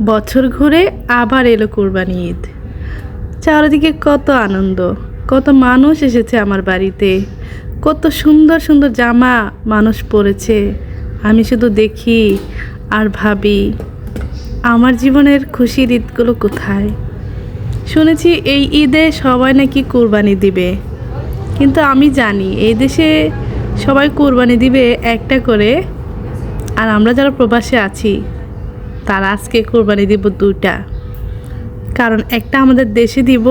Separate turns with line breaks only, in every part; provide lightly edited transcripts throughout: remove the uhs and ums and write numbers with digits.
বছর ঘুরে আবার এলো কোরবানি ঈদ। চারিদিকে কত আনন্দ, কত মানুষ এসেছে আমার বাড়িতে, কত সুন্দর সুন্দর জামা মানুষ পরেছে। আমি শুধু দেখি আর ভাবি আমার জীবনের খুশির ঈদগুলো কোথায়। শুনেছি এই ঈদে সবাই নাকি কোরবানি দিবে, কিন্তু আমি জানি এই দেশে সবাই কোরবানি দিবে একটা করে, আর আমরা যারা প্রবাসে আছি তারা আজকে কোরবানি দিব দুইটা। কারণ একটা আমাদের দেশে দিব,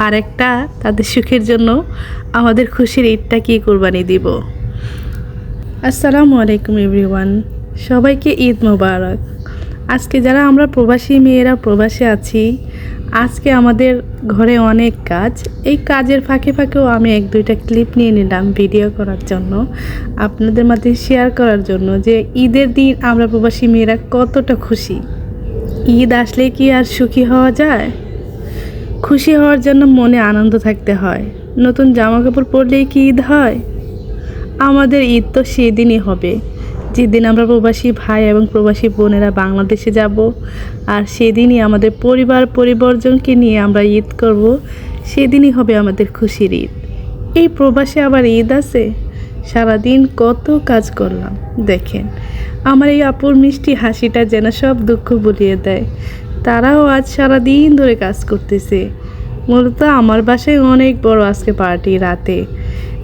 আর একটা তাদের সুখের জন্য আমাদের খুশির ঈদটা কি কোরবানি দিব। আসসালামু আলাইকুম এভরিওয়ান, সবাইকে ঈদ মোবারক। আজকে যারা আমরা প্রবাসী মেয়েরা প্রবাসে আছি, আজকে আমাদের ঘরে অনেক কাজ। এই কাজের ফাঁকে ফাঁকেও আমি এক দুইটা ক্লিপ নিয়ে নিলাম ভিডিও করার জন্য, আপনাদের মাঝে শেয়ার করার জন্য যে ঈদের দিন আমরা প্রবাসী মেয়েরা কতটা খুশি। ঈদ আসলে কি আর সুখী হওয়া যায়? খুশি হওয়ার জন্য মনে আনন্দ থাকতে হয়। নতুন জামা কাপড় পরলেই কি ঈদ হয়? আমাদের ঈদ তো সেদিনই হবে যেদিন আমরা প্রবাসী ভাই এবং প্রবাসী বোনেরা বাংলাদেশে যাব, আর সেদিনই আমাদের পরিবারজনকে নিয়ে আমরা ঈদ করব। সেদিনই হবে আমাদের খুশির ঈদ। এই প্রবাসে আবার ঈদ আছে, সারাদিন কত কাজ করলাম। দেখেন আমার এই আপুর মিষ্টি হাসিটা যেন সব দুঃখ ভুলিয়ে দেয়। তারাও আজ সারাদিন ধরে কাজ করতেছে। মূলত আমার বাসায় অনেক বড় আজকে পার্টি,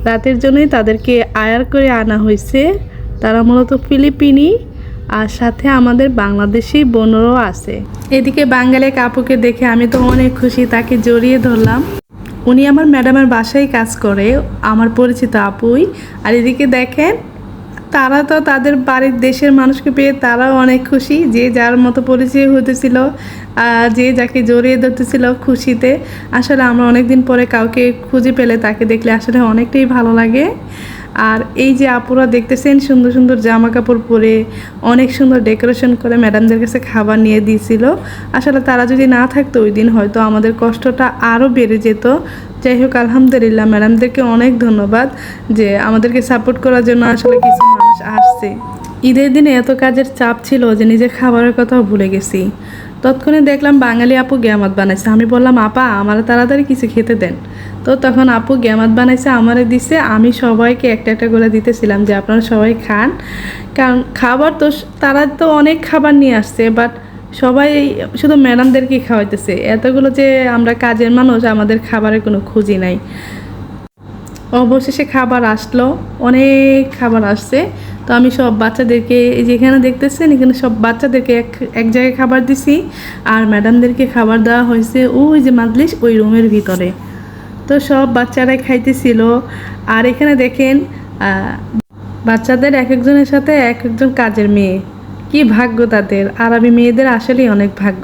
রাতের জন্যই তাদেরকে আয়ার করে আনা হয়েছে। তারা মূলত ফিলিপিনি, আর সাথে আমাদের বাংলাদেশি বোনরাও আছে। এদিকে বাঙালি আপুকে দেখে আমি তো অনেক খুশি, তাকে জড়িয়ে ধরলাম। উনি আমার ম্যাডামের বাসায় কাজ করে, আমার পরিচিত আপুই। আর এদিকে দেখেন তারা তো তাদের বাড়ির দেশের মানুষকে পেয়ে তারাও অনেক খুশি, যে যার মতো পরিচয় হতেছিল, যে যাকে জড়িয়ে ধরতেছিল খুশিতে। আসলে আমরা অনেক দিন পরে কাউকে খুঁজে পেলে তাকে দেখলে আসলে অনেকটাই ভালো লাগে। আর এই যে আপুরা দেখতেছেন সুন্দর সুন্দর জামা কাপড় পরে অনেক সুন্দর ডেকোরেশন করে ম্যাডামদের কাছে খাবার নিয়ে দিয়েছিল। আসলে তারা যদি না থাকতো ওই দিন হয়তো আমাদের কষ্টটা আরও বেড়ে যেত। যাই হোক, আলহামদুলিল্লাহ ম্যাডামদেরকে অনেক ধন্যবাদ যে আমাদেরকে সাপোর্ট করার জন্য আসলে কিছু মানুষ আসছে। ঈদের দিনে এত কাজের চাপ ছিল যে নিজের খাবারের কথাও ভুলে গেছি। তৎক্ষণে দেখলাম বাঙালি আপু গ্যামাত বানাইছে। আমি বললাম, আপা আমার তাড়াতাড়ি কিছু খেতে দেন। তো তখন আপু গ্যামাত বানাইছে, আমারে দিছে। আমি সবাইকে একটা একটা করে দিতেছিলাম যে আপনারা সবাই খান। কারণ খাবার তো তারা তো অনেক খাবার নিয়ে আসছে, বাট সবাই শুধু ম্যাডামদেরকেই খাওয়াইতেছে। এতগুলো যে আমরা কাজের মানুষ, আমাদের খাবারের কোনো খুঁজি নাই। অবশেষে খাবার আসলো, অনেক খাবার আসছে। তো আমি সব বাচ্চাদেরকে, যেখানে দেখতেছেন এখানে সব বাচ্চাদেরকে এক জায়গায় খাবার দিছি, আর ম্যাডামদেরকে খাবার দেওয়া হয়েছে ওই যে মাজলিস ওই রুমের ভিতরে। তো সব বাচ্চারাই খাইতেছিল। আর এখানে দেখেন বাচ্চাদের এক একজনের সাথে এক একজন কাজের মেয়ে। কি ভাগ্য তাদের! আরবি মেয়েদের আসলেই অনেক ভাগ্য।